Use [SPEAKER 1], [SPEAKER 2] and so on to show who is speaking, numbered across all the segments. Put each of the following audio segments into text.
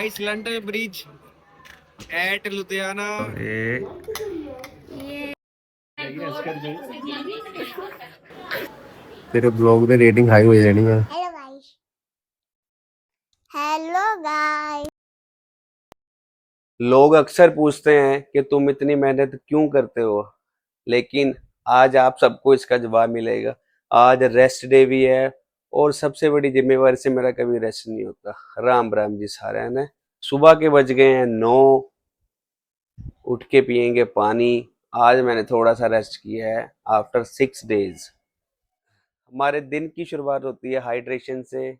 [SPEAKER 1] Guys, London Bridge at Ludhiana. तेरे blog में rating high हो जानी है।
[SPEAKER 2] Hello guys. Hello guys.
[SPEAKER 3] लोग अक्सर पूछते हैं कि तुम इतनी मेहनत क्यों करते हो, लेकिन आज आप सबको इसका जवाब मिलेगा। आज रेस्ट डे भी है और सबसे बड़ी जिम्मेवारी से मेरा कभी रेस्ट नहीं होता। राम राम जी सारे ने। सुबह के बज गए हैं 9। उठ के पियेंगे पानी। आज मैंने थोड़ा सा रेस्ट किया है आफ्टर 6 डेज। हमारे दिन की शुरुआत होती है हाइड्रेशन से।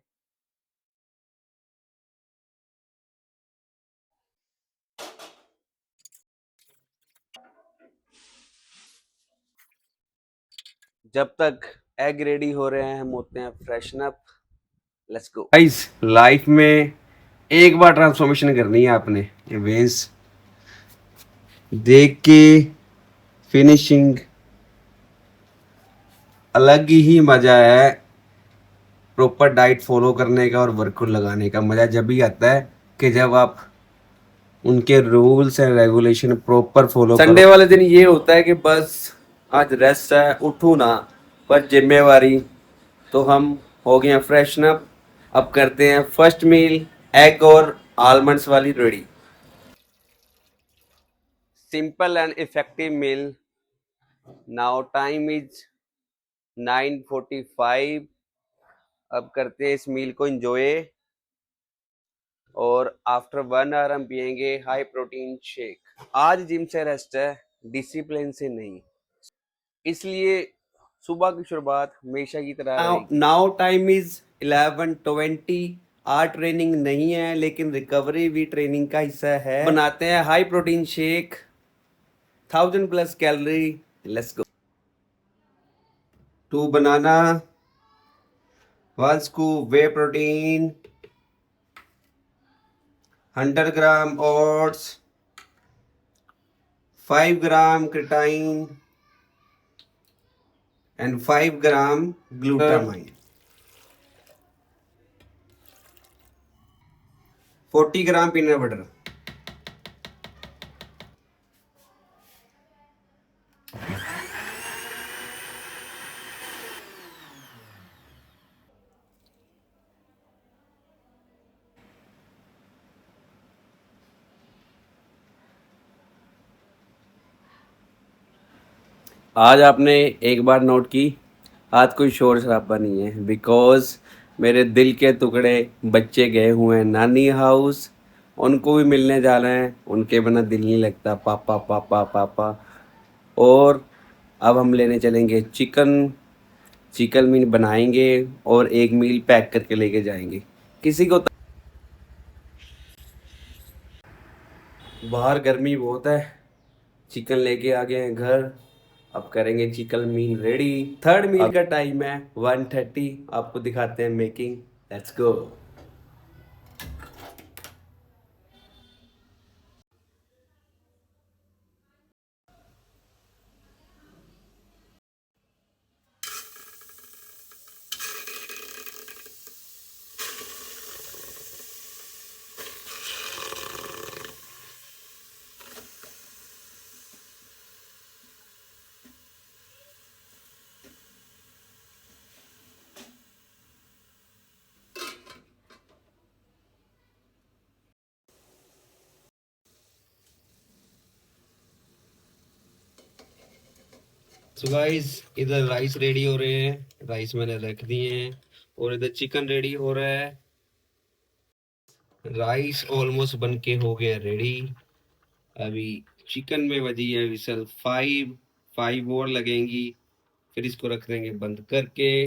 [SPEAKER 3] जब तक एग रेडी हो रहे हैं हम होते हैं freshen up. Let's go
[SPEAKER 1] guys, life में एक बार ट्रांसफॉर्मेशन करनी है आपने। ये वेंस देख के फिनिशिंग अलग ही मजा है। प्रॉपर डाइट फॉलो करने का और वर्कआउट लगाने का मजा जब भी आता है कि जब आप उनके rules and regulation proper follow करो। संडे वाले दिन ये होता है कि बस आज रेस्ट है, उठू ना, पर जिम्मेवारी तो हम हो गए फ्रेशन अप। अब करते हैं फर्स्ट मील, एग और आलमंड्स वाली ready. Simple and effective meal. Now time is 9:45। अब करते हैं इस मील को एंजॉय और आफ्टर 1 आवर हम पियेंगे हाई प्रोटीन शेक। आज जिम से रेस्ट है, डिसिप्लिन से नहीं, इसलिए सुबह की शुरुआत हमेशा की तरह। Now time is 11:20। आज ट्रेनिंग नहीं है लेकिन रिकवरी भी ट्रेनिंग का हिस्सा है। बनाते हैं high protein shake, 1000+ calorie. Let's go. 2 banana, 1 scoop whey protein, 100 gram oats, 5 gram creatine and 5 gram glutamine, 40 gram peanut butter. आज आपने एक बार नोट की, आज कोई शोर शराबा नहीं है, बिकॉज मेरे दिल के टुकड़े बच्चे गए हुए हैं नानी हाउस। उनको भी मिलने जाना है, उनके बिना दिल नहीं लगता, पापा पापा पापा। और अब हम लेने चलेंगे चिकन मील बनाएंगे और एक मील पैक करके लेके जाएंगे। किसी को बाहर गर्मी बहुत है, चिकन लेके आ गए हैं घर। अब करेंगे चिकन मील रेडी। थर्ड मील का टाइम है 1:30। आपको दिखाते हैं making. Let's go. So guys, इधर राइस रेडी हो रहे हैं, राइस मैंने रख दिए हैं और इधर चिकन रेडी हो रहा है। राइस ऑलमोस्ट बन के हो गया रेडी। अभी चिकन में बजी है विसल 5 और लगेंगी, फिर इसको रख देंगे बंद करके।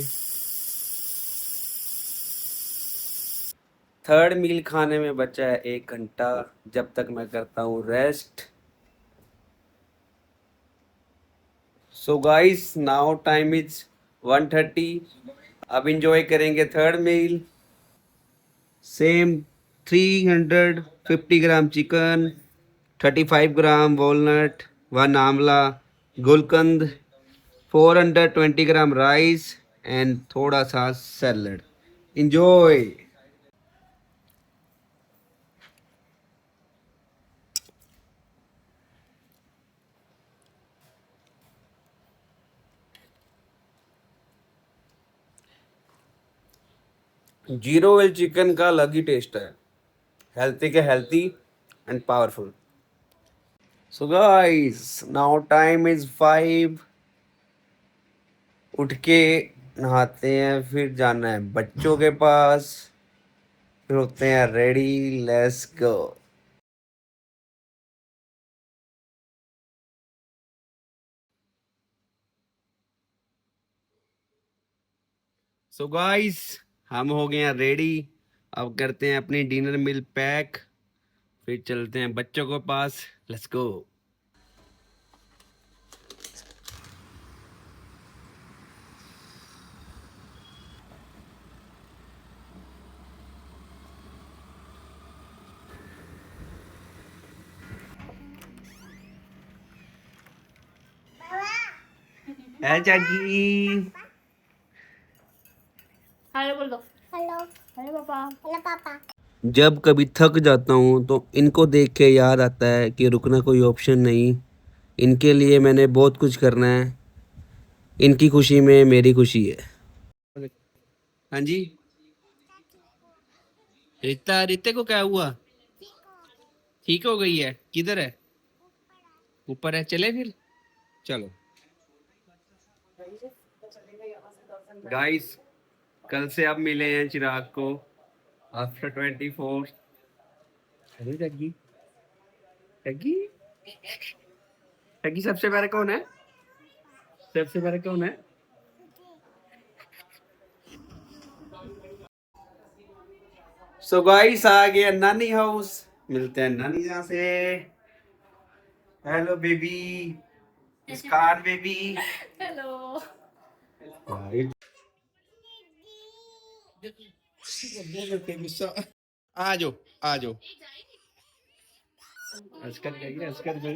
[SPEAKER 1] थर्ड मील खाने में बचा है 1 घंटा, जब तक मैं करता हूँ rest. So guys, now time is 1:30। अब इंजॉय करेंगे थर्ड मील। सेम 350 ग्राम चिकन, 35 ग्राम वॉलनट, 1 आंवला, गुलकंद, 420 ग्राम राइस एंड थोड़ा सा salad. Enjoy. Zero oil chicken का अलग ही टेस्ट है, हेल्थी के healthy and powerful. So guys now time is 5। उठ के नहाते हैं, फिर जाना है बच्चों के पास, फिर होते हैं ready, let's go. So guys हम हो गए हैं रेडी, अब करते हैं अपनी डिनर मील पैक, फिर चलते हैं बच्चों के पास, लेट्स गो। है चाची।
[SPEAKER 2] हेलो बोल दो। हेलो हेलो पापा। हेलो पापा।
[SPEAKER 1] जब कभी थक जाता हूँ तो इनको देख के याद आता है कि रुकना कोई ऑप्शन नहीं, इनके लिए मैंने बहुत कुछ करना है, इनकी खुशी में मेरी खुशी है। हाँ जी। रीता, रीते को क्या हुआ? ठीक हो गई है? किधर है? ऊपर है, चले फिर चलो। गाइस कल से अब मिले हैं चिराग को आफ्टर 24। अरे जग्गी, जग्गी, जग्गी सबसे पहले कौन है? सबसे पहले कौन है? सो गाइस आ गया नानी हाउस, मिलते हैं नानी यहाँ से। हेलो बेबी, स्कार बेबी।
[SPEAKER 2] हेलो।
[SPEAKER 1] आ जाओ, आ जाओ। अस्कर गई, अस्कर गई,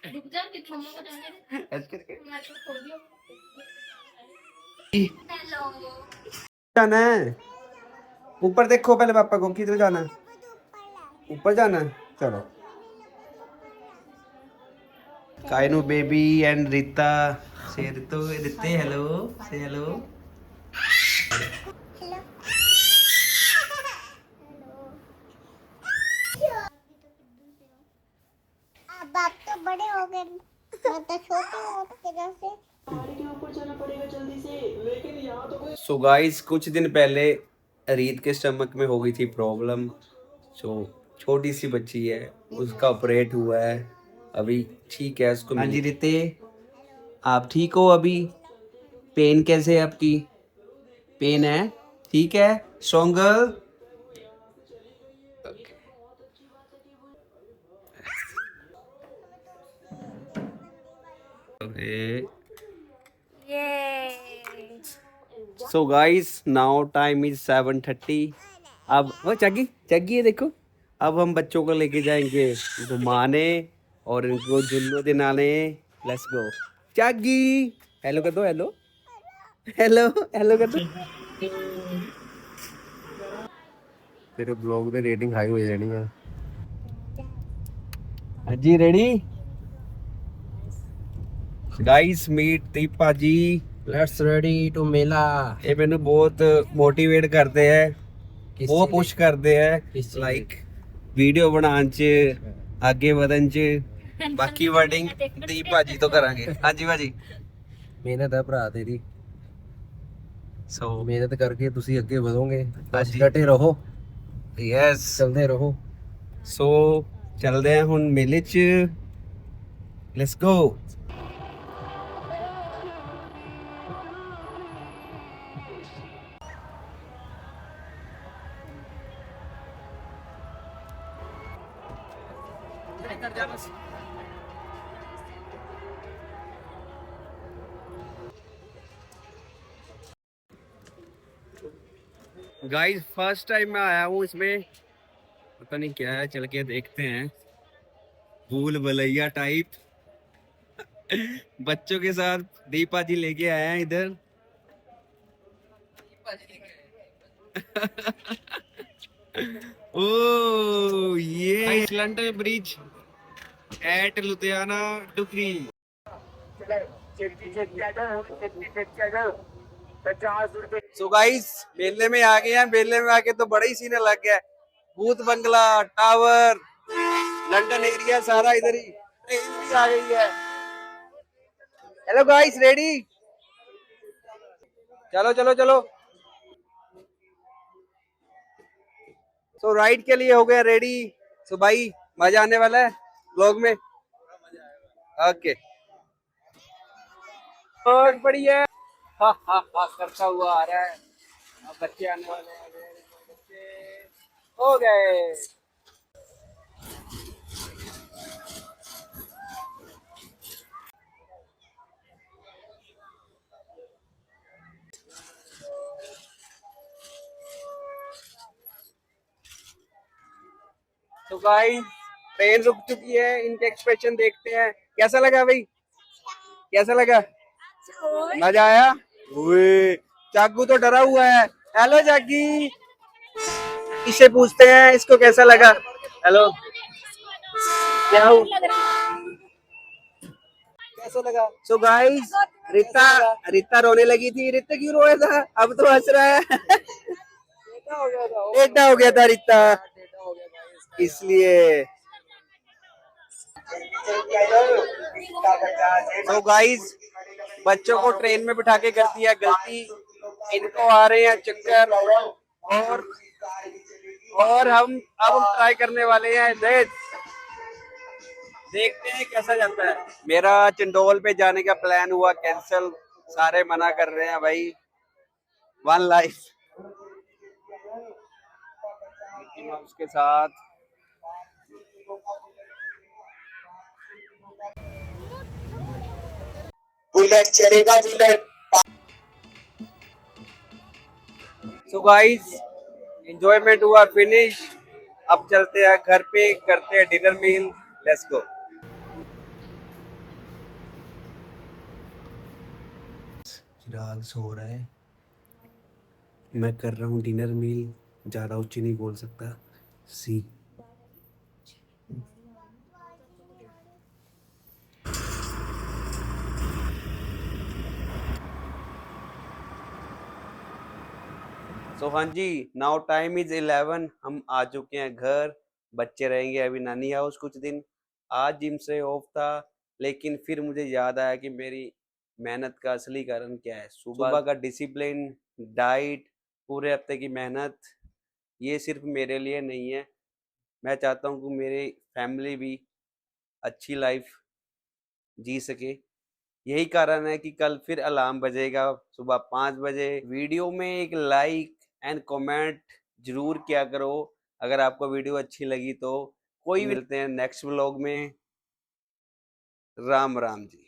[SPEAKER 2] रुक जा कि मम्मा को जाने दे।
[SPEAKER 1] अस्कर गई।
[SPEAKER 2] मैं तो खोल दिया। हेलो।
[SPEAKER 1] जाना है ऊपर, देखो पहले पापा को, किधर जाना है? ऊपर जाना है, चलो। काइनू बेबी एंड रीता से रितो, रिते हेलो, से हेलो।
[SPEAKER 4] अब आप तो बड़े हो गए, मैं तो छोटी हूँ आपके जैसे।
[SPEAKER 1] सो गाइस कुछ दिन पहले रीत के स्टमक में हो गई थी प्रॉब्लम, जो छोटी सी बच्ची है उसका ऑपरेट हुआ है, अभी ठीक है उसको। हाँ जी रिते, आप ठीक हो अभी? पेन कैसे है आपकी? पेन है, ठीक है, strong girl. So guys now time is 7:30। अब वो चग्गी, चग्गी है देखो, अब हम बच्चों को लेके जाएंगे घुमाने और इनको झुल्लू दिलाने। Let's go चग्गी। हेलो कर दो, हेलो, हेलो, हेलो कर दो। तेरे ब्लॉग में रेटिंग हाई हो जानी है। हाँ जी ready guys, meet Deepa ji. Let's ready to mela. ये मैंने बहुत मोटिवेट करते हैं, वो पुश करते हैं लाइक वीडियो बनाने च, आगे ਵਧਣ ਚ, बाकी वर्डिंग दीपा जी तो करांगे। हाँ जी भाजी।
[SPEAKER 5] ਮਿਹਨਤ ਹੈ ਭਰਾ ਤੇਰੀ,
[SPEAKER 1] सो
[SPEAKER 5] ਮਿਹਨਤ ਕਰਕੇ ਤੁਸੀਂ ਅੱਗੇ ਵਧੋਗੇ, ਬਸ
[SPEAKER 1] ਹਾਂਜੀ।
[SPEAKER 5] ਡਟੇ ਰਹੋ,
[SPEAKER 1] यस,
[SPEAKER 5] ਚਲਦੇ ਰਹੋ।
[SPEAKER 1] सो चलते हैं हुन मेले च, let's go. Guys first time मैं आया हूँ इसमें, पता नहीं क्या है, चल के देखते हैं। भूल भुलैया टाइप बच्चों के साथ दीपा जी लेके आए हैं इधर। ओ ये island bridge at Ludhiana Dugri. So guys मेले में आ गए हैं। मेले में आके तो बड़ा ही सीन लग गया है। भूत बंगला, टावर, लंदन एरिया सारा इधर ही। ट्रेन भी आ गई है। Hello guys, ready? चलो चलो चलो। सो राइड के लिए हो गया रेडी। सो भाई मजा आने वाला है व्लॉग में। ओके, बहुत बढ़िया। हा हा हा करता हुआ आ रहा है। अब बच्चे आने वाले हैं। बच्चे हो गए। तो गाइस ट्रेन रुक चुकी है। इनके एक्सप्रेशन देखते हैं। कैसा लगा भाई? कैसा लगा? मजा आया? ओए चाकू तो डरा हुआ है। हेलो जागी, इससे पूछते हैं इसको कैसा लगा। हेलो, क्या हो, कैसा लगा? सो गाइस रिता रिता रोने लगी थी। रिता क्यों रोया था? अब तो हंस रहा है। टेढ़ा हो गया था रिता, इसलिए। तो गाइस बच्चों को ट्रेन में बिठा के कर दिया गलती। इनको आ रहे हैं चक्कर। और हम अब ट्राई करने वाले हैं रेड। देखते हैं कैसा जाता है। मेरा चंडोल पे जाने का प्लान हुआ कैंसिल। सारे मना कर रहे हैं भाई। वन लाइफ मिकी माउस के साथ। बुलेट चलेगा बुलेट। सो गाइस एंजॉयमेंट हुआ फिनिश। अब चलते हैं घर पे, करते हैं डिनर मील। Let's go. चिराग सो रहा है, मैं कर रहा हूँ डिनर मील। ज्यादा ऊंची नहीं बोल सकता। सी सो हाँ जी, नाउ टाइम इज 11। हम आ चुके हैं घर। बच्चे रहेंगे अभी नानी हाउस कुछ दिन। आज जिम से ऑफ था, लेकिन फिर मुझे याद आया कि मेरी मेहनत का असली कारण क्या है। सुबह का डिसिप्लिन, डाइट, पूरे हफ्ते की मेहनत। ये सिर्फ मेरे लिए नहीं है, मैं चाहता हूँ कि मेरी फैमिली भी अच्छी लाइफ जी सके। यही कारण है कि कल फिर अलार्म बजेगा सुबह 5 बजे। वीडियो में एक लाइक एंड कमेंट जरूर किया करो अगर आपको वीडियो अच्छी लगी तो। कोई मिलते हैं नेक्स्ट व्लॉग में। राम राम जी।